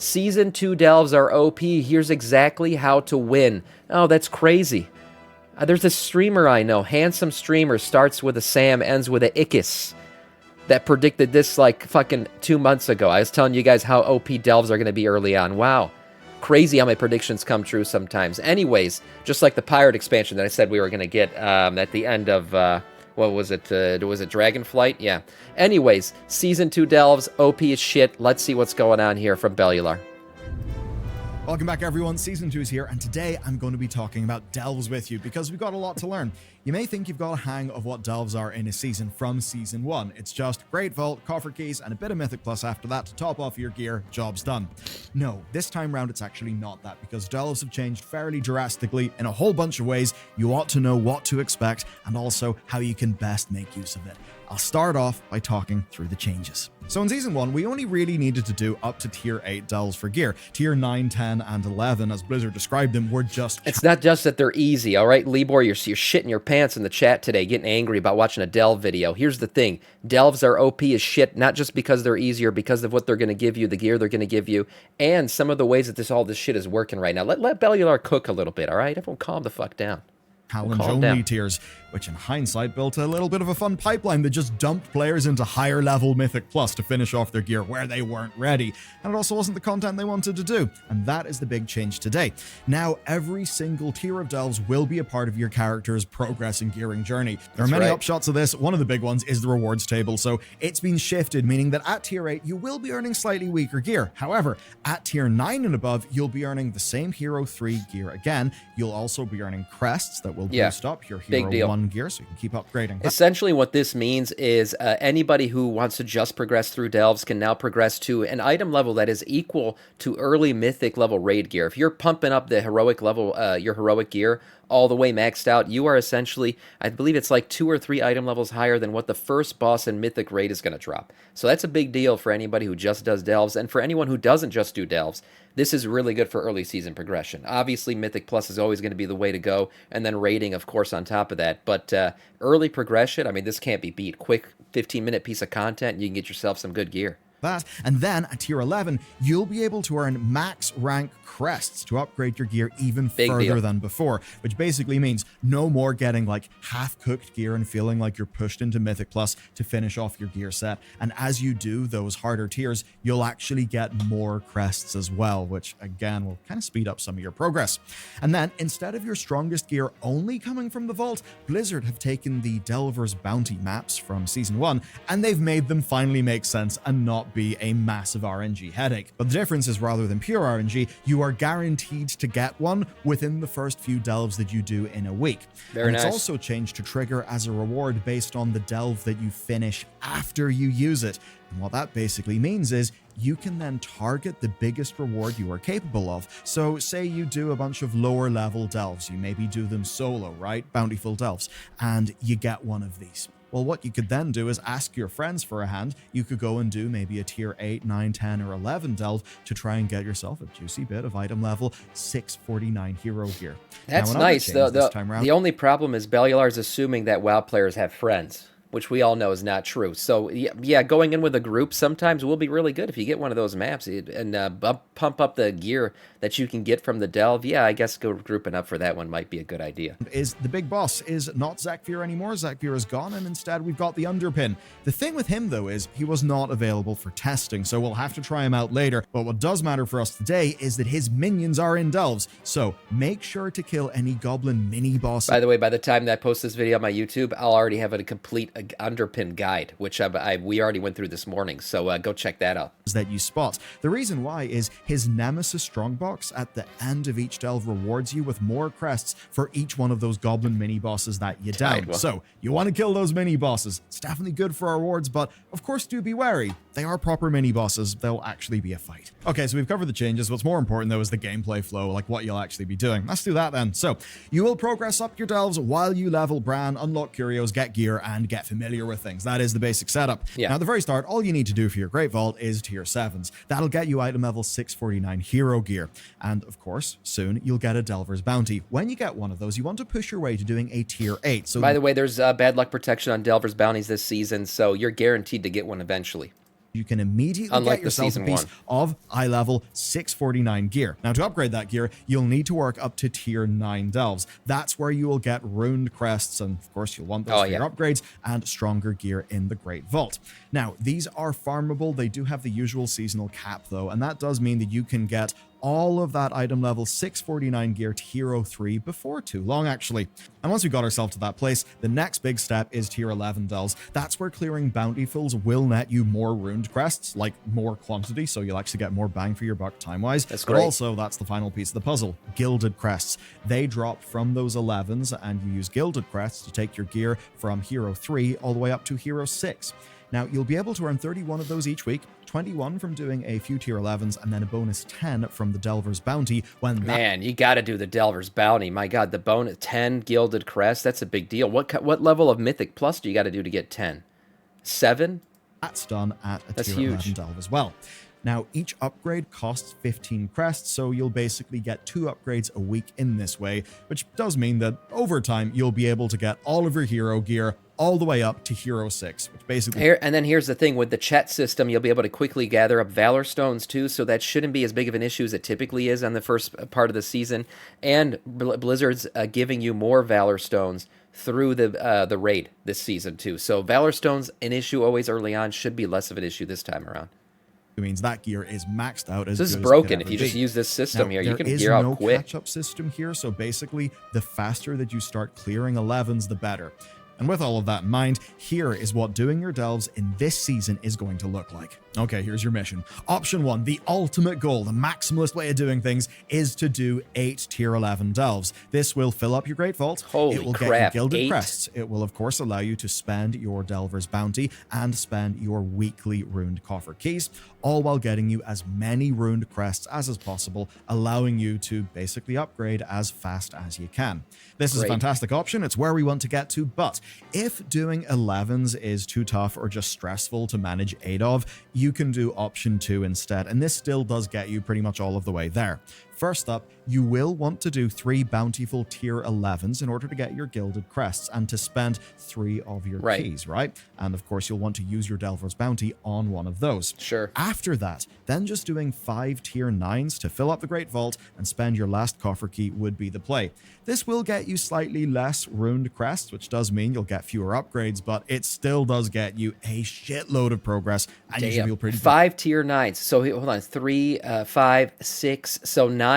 Season 2 delves are OP. Here's exactly how to win. Oh, that's crazy. There's a streamer I know, handsome streamer, starts with a Sam, ends with a Ickis, that predicted this like fucking 2 months ago. I was telling you guys how OP delves are going to be early on. Wow. Crazy how my predictions come true sometimes. Anyways, just like the pirate expansion that I said we were going to get at the end of, what was it? Was it Dragonflight? Yeah. Anyways, Season 2 delves, OP as shit. Let's see what's going on here from Bellular. Welcome back, everyone. Season 2 is here, and today I'm going to be talking about delves with you because we've got a lot to learn. You may think you've got a hang of what delves are in a season from Season 1. It's just Great Vault, Coffer Keys, and a bit of Mythic Plus after that to top off your gear. Job's done. No, this time round it's actually not that, because delves have changed fairly drastically in a whole bunch of ways. You ought to know what to expect and also how you can best make use of it. I'll start off by talking through the changes. So in Season 1, we only really needed to do up to Tier 8 delves for gear. Tier 9, 10, and 11, as Blizzard described them, were just... It's not just that they're easy, all right? Libor, you're shitting your pants in the chat today, getting angry about watching a delve video. Here's the thing. Delves are OP as shit, not just because they're easier, because of what they're going to give you, the gear they're going to give you, and some of the ways that all this shit is working right now. Let Bellular cook a little bit, all right? Everyone calm the fuck down. Challenge-only tiers, which in hindsight built a little bit of a fun pipeline that just dumped players into higher-level Mythic Plus to finish off their gear where they weren't ready, and it also wasn't the content they wanted to do, and that is the big change today. Now, every single tier of delves will be a part of your character's progress and gearing journey. There are many upshots of this. One of the big ones is the rewards table, so it's been shifted, meaning that at Tier 8, you will be earning slightly weaker gear. However, at Tier 9 and above, you'll be earning the same Hero 3 gear again. You'll also be earning crests that will boost up your Hero 1 gear, so you can keep upgrading. Essentially what this means is anybody who wants to just progress through delves can now progress to an item level that is equal to early Mythic level raid gear. If you're pumping up the heroic level, your heroic gear all the way maxed out, you are essentially, I believe it's like 2 or 3 item levels higher than what the first boss in Mythic raid is going to drop. So that's a big deal for anybody who just does delves, and for anyone who doesn't just do delves. This is really good for early season progression. Obviously, Mythic Plus is always going to be the way to go, and then raiding, of course, on top of that. But early progression, I mean, this can't be beat. Quick 15-minute piece of content, and you can get yourself some good gear. That, and then at Tier 11, you'll be able to earn max rank crests to upgrade your gear even further than before, which basically means no more getting like half-cooked gear and feeling like you're pushed into Mythic Plus to finish off your gear set. And as you do those harder tiers, you'll actually get more crests as well, which again will kind of speed up some of your progress. And then instead of your strongest gear only coming from the vault, Blizzard have taken the Delver's Bounty maps from Season 1 and they've made them finally make sense and not be a massive RNG headache. But the difference is, rather than pure RNG, you are guaranteed to get one within the first few delves that you do in a week. Very nice. It's also changed to trigger as a reward based on the delve that you finish after you use it. And what that basically means is you can then target the biggest reward you are capable of. So say you do a bunch of lower level delves, you maybe do them solo, right? Bountiful delves, and you get one of these. Well, what you could then do is ask your friends for a hand. You could go and do maybe a Tier 8, 9, 10, or 11 delve to try and get yourself a juicy bit of item level 649 hero gear. That's nice. The only problem is Bellular's assuming that WoW players have friends, which we all know is not true. So, yeah, going in with a group sometimes will be really good if you get one of those maps and pump up the gear that you can get from the delve. Yeah, I guess grouping up for that one might be a good idea. The big boss is not Zakvir anymore. Zakvir is gone, and instead we've got the Underpin. The thing with him, though, is he was not available for testing, so we'll have to try him out later. But what does matter for us today is that his minions are in delves, so make sure to kill any goblin mini-bosses. By the way, by the time that I post this video on my YouTube, I'll already have a complete Underpin guide, which we already went through this morning, so go check that out. That you spot. The reason why is his Nemesis Strongbox at the end of each delve rewards you with more crests for each one of those goblin mini bosses that you down. So you want to kill those mini bosses. It's definitely good for our rewards, but of course do be wary. They are proper mini bosses. They'll actually be a fight. Okay, so we've covered the changes. What's more important though is the gameplay flow, like what you'll actually be doing. Let's do that then. So you will progress up your delves while you level Brann, unlock curios, get gear, and get familiar with things. That is the basic setup. Now at the very start, all you need to do for your Great Vault is Tier 7s. That'll get you item level 649 hero gear. And of course, soon you'll get a Delver's Bounty. When you get one of those, you want to push your way to doing a Tier 8. So by the way, there's bad luck protection on Delver's Bounties this season, so you're guaranteed to get one eventually. you can immediately Unlike get the yourself a season piece 1. of eye level 649 gear. Now, to upgrade that gear, you'll need to work up to tier 9 delves. That's where you will get runed crests, and of course, you'll want those for your upgrades and stronger gear in the Great Vault. Now, these are farmable. They do have the usual seasonal cap, though, and that does mean that you can get all of that item level 649 gear to Hero 3 before too long, actually. And once we got ourselves to that place, the next big step is tier 11 delves. That's where clearing bountifuls will net you more runed crests, like more quantity, so you'll actually get more bang for your buck time-wise. That's but great. Also, that's the final piece of the puzzle, gilded crests. They drop from those 11s, and you use gilded crests to take your gear from Hero 3 all the way up to Hero 6. Now, you'll be able to earn 31 of those each week, 21 from doing a few tier 11s, and then a bonus 10 from the Delver's Bounty. Man, you got to do the Delver's Bounty. My God, the bonus 10 Gilded Crest, that's a big deal. What level of Mythic Plus do you got to do to get 10? 7? That's done at a That's tier huge. 11 delve as well. Now, each upgrade costs 15 crests, so you'll basically get 2 upgrades a week in this way, which does mean that over time, you'll be able to get all of your hero gear all the way up to Hero 6, which basically... And then here's the thing, with the chat system, you'll be able to quickly gather up Valor Stones too, so that shouldn't be as big of an issue as it typically is on the first part of the season. And Blizzard's giving you more Valor Stones through the raid this season too. So Valor Stones, an issue always early on, should be less of an issue this time around. Means that gear is maxed out as this is good broken. As if you just use this system now, here, you can gear gear out no quick. Catch-up system here, so basically, the faster that you start clearing 11s, the better. And with all of that in mind, here is what doing your delves in this season is going to look like. Okay, here's your mission. Option 1, the ultimate goal, the maximalist way of doing things, is to do 8 tier 11 delves. This will fill up your Great Vault. Holy it will crap, get you gilded 8? crests. It will, of course, allow you to spend your Delver's Bounty and spend your weekly runed coffer keys, all while getting you as many runed crests as is possible, allowing you to basically upgrade as fast as you can. This is a fantastic option. It's where we want to get to, but if doing 11s is too tough or just stressful to manage 8 of, you can do option 2 instead, and this still does get you pretty much all of the way there. First up, you will want to do 3 bountiful tier 11s in order to get your gilded crests and to spend 3 of your keys, right? And of course, you'll want to use your Delver's Bounty on one of those. Sure. After that, then just doing 5 tier 9s to fill up the Great Vault and spend your last coffer key would be the play. This will get you slightly less runed crests, which does mean you'll get fewer upgrades, but it still does get you a shitload of progress, and you should feel pretty good. 5 tier 9s. So hold on, 3, 5, 6, so 9.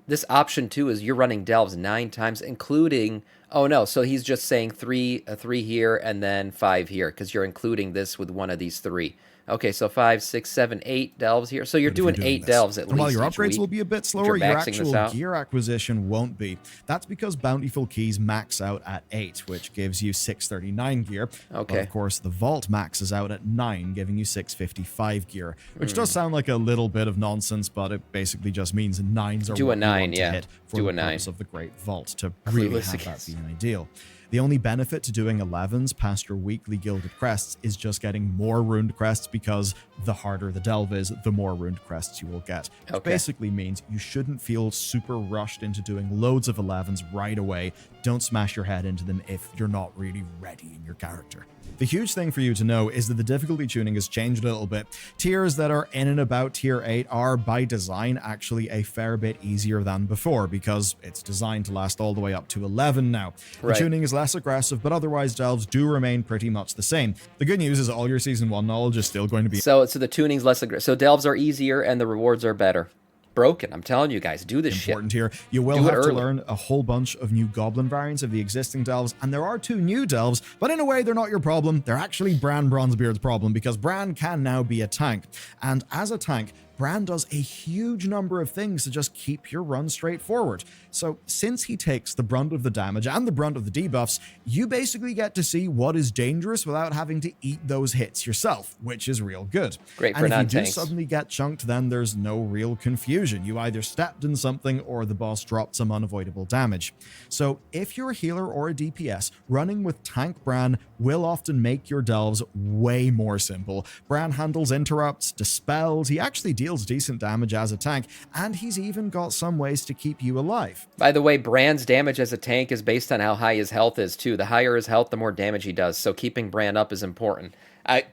This option 2 is you're running delves 9 times, including... Oh, no, so he's just saying 3 here and then 5 here, because you're including this with one of these 3. Okay, so 5, 6, 7, 8 delves here. So you're doing 8 delves at least. And while your each upgrades week, will be a bit slower, your actual out. gear acquisition won't be. That's because bountiful keys max out at 8, which gives you 639 gear. Okay. But of course, the vault maxes out at 9, giving you 655 gear, which does sound like a little bit of nonsense, but it basically just means 9s are Do what a 9, you want to hit for Do the a 9. purpose of the Great Vault to really Clueless have that be ideal. The only benefit to doing 11s past your weekly gilded crests is just getting more runed crests, because the harder the delve is, the more runed crests you will get. Which basically means you shouldn't feel super rushed into doing loads of 11s right away. Don't smash your head into them if you're not really ready in your character. The huge thing for you to know is that the difficulty tuning has changed a little bit. Tiers that are in and about tier 8 are, by design, actually a fair bit easier than before, because it's designed to last all the way up to 11 now. The tuning is less aggressive, but otherwise delves do remain pretty much the same. The good news is all your Season 1 knowledge is still going to be... So the tuning's less aggressive. So delves are easier and the rewards are better. Broken. I'm telling you guys, do this important shit. Here. You will have to learn a whole bunch of new goblin variants of the existing delves, and there are 2 new delves, but in a way they're not your problem. They're actually Brann Bronzebeard's problem, because Brann can now be a tank. And as a tank, Brann does a huge number of things to just keep your run straightforward. So since he takes the brunt of the damage and the brunt of the debuffs, you basically get to see what is dangerous without having to eat those hits yourself, which is real good. Great for non-tanks. And if you do non-tanks. suddenly get chunked, then there's no real confusion. You either stepped in something or the boss dropped some unavoidable damage. So if you're a healer or a DPS, running with Tank Brann will often make your delves way more simple. Brann handles interrupts, dispels, he actually deals decent damage as a tank, and he's even got some ways to keep you alive. By the way, Brann's damage as a tank is based on how high his health is too. The higher his health, the more damage he does, so keeping Brann up is important.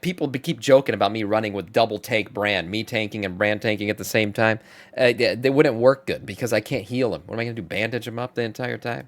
People keep joking about me running with double tank Brann, me tanking and Brann tanking at the same time. They wouldn't work good because I can't heal him. What am I going to do, bandage him up the entire time?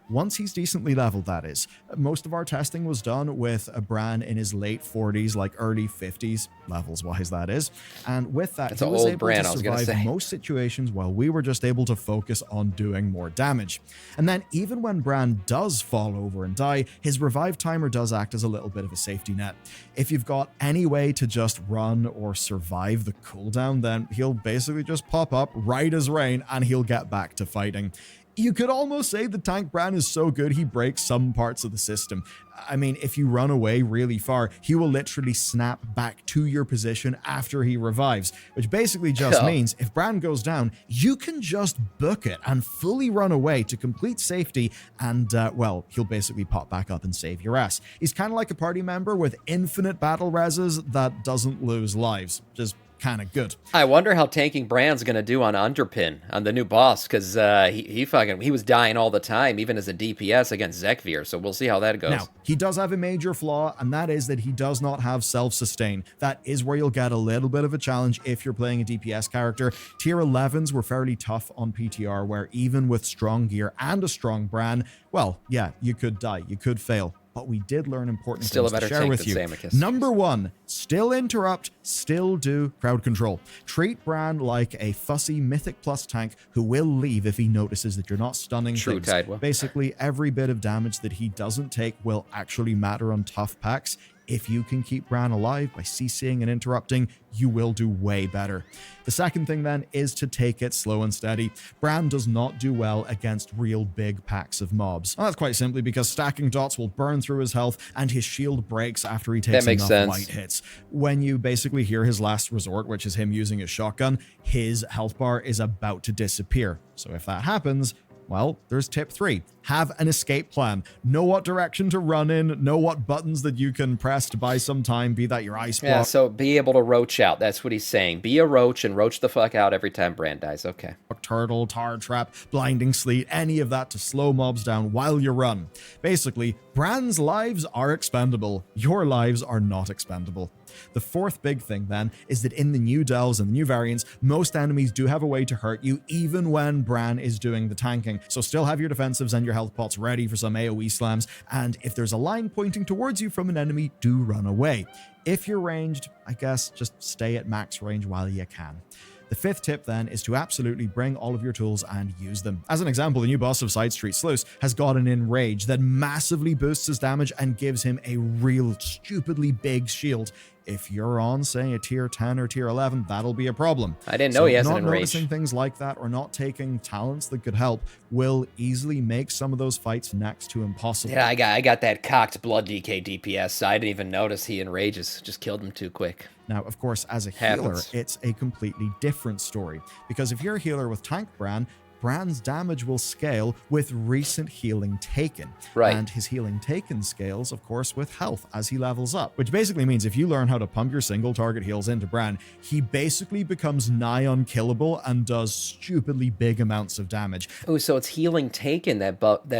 Once he's decently leveled, that is. Most of our testing was done with a Brann in his late 40s, like early 50s, levels-wise, that is. And with that, That's he an was old able Brann, to I was gonna survive say. most situations while we were just able to focus on doing more damage. And then even when Brann does fall over and die, his revive timer does act as a little bit of a safety net. If you've got any way to just run or survive the cooldown, then he'll basically just pop up right as rain and he'll get back to fighting. You could almost say the tank Brann is so good he breaks some parts of the system. I mean, if you run away really far, he will literally snap back to your position after he revives, which basically just means if Brann goes down, you can just book it and fully run away to complete safety and, well, he'll basically pop back up and save your ass. He's kind of like a party member with infinite battle reses that doesn't lose lives. Just kind of good. I wonder how tanking Brann's gonna do on Underpin, on the new boss, because he was dying all the time, even as a DPS against Zekvir, so we'll see how that goes. Now, he does have a major flaw, and that is that he does not have self-sustain. That is where you'll get a little bit of a challenge if you're playing a DPS character. Tier 11s were fairly tough on PTR, where even with strong gear and a strong Brann, well, yeah, you could die, you could fail. But we did learn important things to share with you. Samiccus. Number one, still interrupt, still do crowd control. Treat Brann like a fussy Mythic Plus tank who will leave if he notices that you're not stunning things. Basically, every bit of damage that he doesn't take will actually matter on tough packs. If you can keep Brann alive by CCing and interrupting, you will do way better. The second thing then is to take it slow and steady. Brann does not do well against real big packs of mobs. Well, that's quite simply because stacking dots will burn through his health and his shield breaks after he takes enough light hits. When you basically hear his last resort, which is him using his shotgun, his health bar is about to disappear. So if that happens, well, there's tip 3. Have an escape plan. Know what direction to run in, know what buttons that you can press to buy some time, be that your ice block. Yeah, so be able to roach out. That's what he's saying. Be a roach and roach the fuck out every time Brann dies. Okay. Turtle, tar trap, blinding sleet, any of that to slow mobs down while you run. Basically, Brann's lives are expendable. Your lives are not expendable. The fourth big thing then is that in the new delves and the new variants, most enemies do have a way to hurt you even when Brann is doing the tanking. So still have your defensives and your health pots ready for some AoE slams, and if there's a line pointing towards you from an enemy, do run away. If you're ranged, I guess just stay at max range while you can. The fifth tip then is to absolutely bring all of your tools and use them. As an example, the new boss of Side Street Sluice has got an Enrage that massively boosts his damage and gives him a real stupidly big shield. If you're on, say, a tier 10 or tier 11, that'll be a problem. I didn't know he has an Enrage. Not noticing Enrage. things like that or not taking talents that could help will easily make some of those fights next to impossible. Yeah, I got that cocked blood DK DPS, so I didn't even notice he enrages. Just killed him too quick. Now, of course, as a healer, it's a completely different story. Because if you're a healer with tank Brann, Brann's damage will scale with recent healing taken. Right. And his healing taken scales, of course, with health as he levels up. Which basically means if you learn how to pump your single target heals into Brann, he basically becomes nigh unkillable and does stupidly big amounts of damage. Oh, so it's healing taken that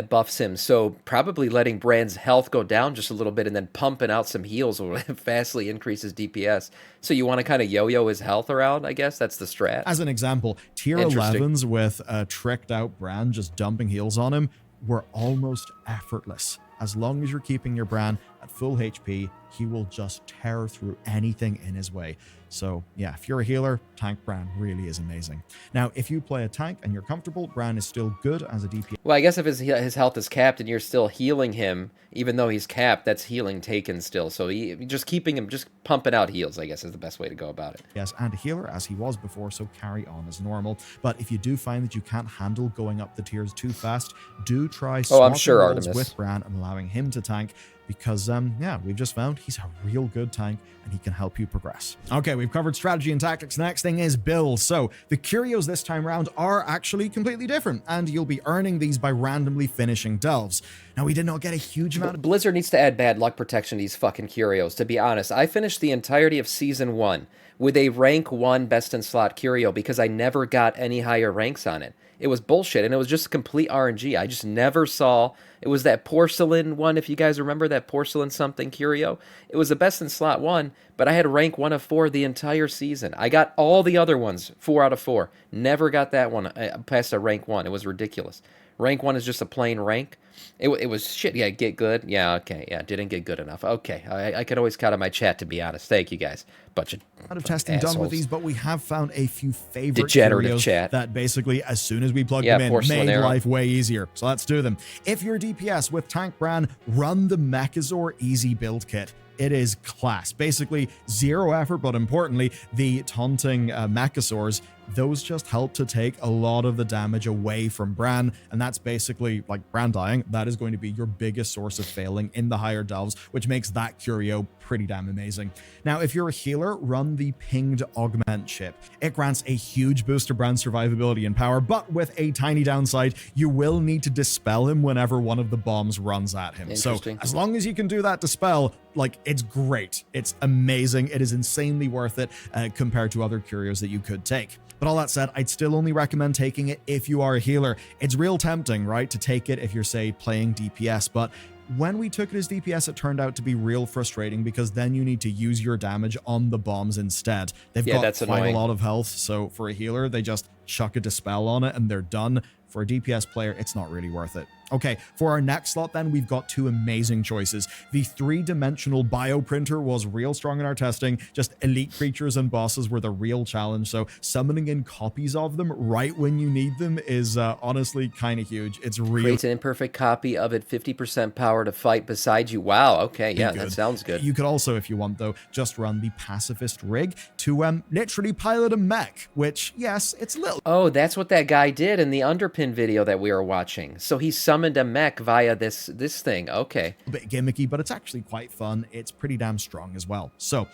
buffs him. So probably letting Brann's health go down just a little bit and then pumping out some heals will vastly increase his DPS. So you want to kind of yo-yo his health around, I guess? That's the strat. As an example, tier 11s with a tricked out Brann just dumping heals on him were almost effortless. As long as you're keeping your Brann at full HP, he will just tear through anything in his way. So yeah, if you're a healer, tank Brann really is amazing. Now, if you play a tank and you're comfortable, Brann is still good as a DPS. Well, I guess if his health is capped and you're still healing him, even though he's capped, that's healing taken still. So just keeping him, just pumping out heals, I guess, is the best way to go about it. Yes, and a healer as he was before, so carry on as normal. But if you do find that you can't handle going up the tiers too fast, do try swapping roles with Brann and allowing him to tank. Because, yeah, we've just found he's a real good tank and he can help you progress. Okay, we've covered strategy and tactics. Next thing is builds. So the Curios this time around are actually completely different, and you'll be earning these by randomly finishing delves. Now, we did not get a huge amount of... Blizzard needs to add bad luck protection to these fucking Curios, to be honest. I finished the entirety of Season 1 with a rank 1 best in slot Curio because I never got any higher ranks on it. It was bullshit, and it was just complete RNG. I just never saw It was that porcelain one, if you guys remember that porcelain something Curio. It was the best in slot 1, but I had rank 1 of 4 the entire season. I got all the other ones 4 out of 4. Never got that one past a rank 1. It was ridiculous. Rank 1 is just a plain rank. It was shit. Yeah, get good. Yeah, okay. Yeah, didn't get good enough. Okay, I could always count on my chat, to be honest. Thank you, guys. Bunch of testing assholes. done with these, but we have found a few favorite Degenerative curios chat that basically, as soon as we plug them in, made arrow. life way easier. So let's do them. If you're DPS with Tank Brann, run the Mechazor Easy Build Kit. It is class. Basically, 0 effort, but importantly, the taunting Mechazors, those just help to take a lot of the damage away from Brann, and that's basically, like Brann dying, that is going to be your biggest source of failing in the higher delves, which makes that curio pretty damn amazing. Now, if you're a healer, run the Pinged Augment chip. It grants a huge boost to Brann's survivability and power, but with a tiny downside, you will need to dispel him whenever one of the bombs runs at him. So as long as you can do that dispel, like, it's great. It's amazing. It is insanely worth it compared to other curios that you could take. But all that said, I'd still only recommend taking it if you are a healer. It's real tempting, right, to take it if you're, say, playing DPS, but when we took it as DPS, it turned out to be real frustrating because then you need to use your damage on the bombs instead. They've got quite a lot of health, so for a healer, they just chuck a dispel on it and they're done. For a DPS player, it's not really worth it. Okay, for our next slot then, we've got 2 amazing choices. The 3-dimensional bioprinter was real strong in our testing. Just elite creatures and bosses were the real challenge, so summoning in copies of them right when you need them is honestly kind of huge. It's real. Create an imperfect copy of it, 50% power to fight beside you. Wow, okay, yeah, that sounds good. You could also, if you want though, just run the pacifist rig to literally pilot a mech, which, yes, it's a little... Oh, that's what that guy did in the Underpin video that we were watching. So he summoned a mech via this thing. Okay. A bit gimmicky, but it's actually quite fun. It's pretty damn strong as well. So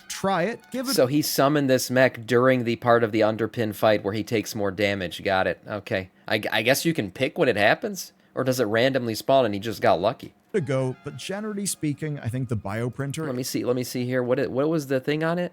try it. Give it. So he summoned this mech during the part of the Underpin fight where he takes more damage. Got it. Okay. I guess you can pick when it happens, or does it randomly spawn and he just got lucky? To go, but generally speaking, I think the bioprinter. Let me see here. What was the thing on it?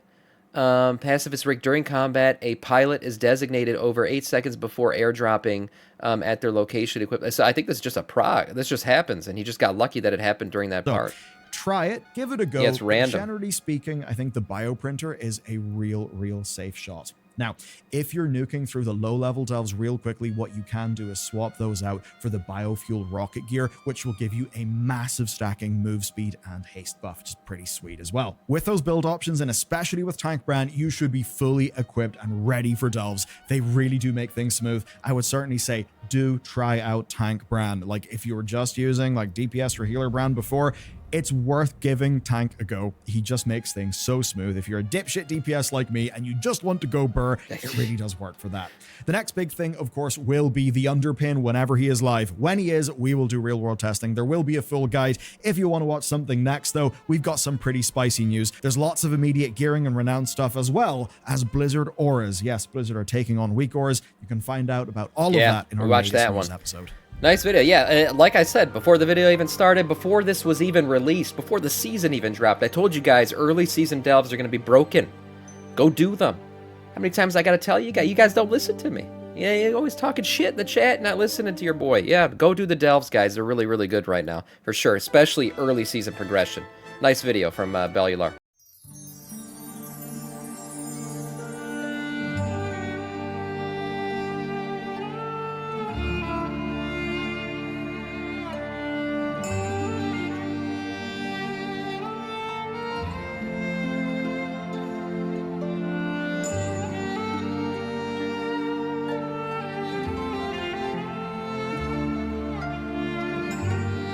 Pacifist rig. During combat, a pilot is designated over 8 seconds before airdropping at their location equipped. So I think this is just a prog. This just happens, and he just got lucky that it happened during that part. Try it, give it a go. Yeah, it's random. Generally speaking, I think the bioprinter is a real safe shot. Now, if you're nuking through the low-level delves real quickly, what you can do is swap those out for the biofuel rocket gear, which will give you a massive stacking move speed and haste buff, which is pretty sweet as well. With those build options, and especially with Tank Brann, you should be fully equipped and ready for delves. They really do make things smooth. I would certainly say do try out Tank Brann. Like, if you were just using like DPS or healer Brann before, it's worth giving Tank a go. He just makes things so smooth. If you're a dipshit DPS like me and you just want to go burr, it really does work for that. The next big thing, of course, will be the Underpin whenever he is live. When he is, we will do real world testing. There will be a full guide. If you want to watch something next, though, we've got some pretty spicy news. There's lots of immediate gearing and renowned stuff, as well as Blizzard auras. Yes, Blizzard are taking on weak auras. You can find out about all of that in our latest episode. Nice video. Yeah, like I said, before the video even started, before this was even released, before the season even dropped, I told you guys early season delves are going to be broken. Go do them. How many times I got to tell you guys? You guys don't listen to me. Yeah, you're always talking shit in the chat, not listening to your boy. Yeah, go do the delves, guys. They're really good right now, for sure, especially early season progression. Nice video from Bellular.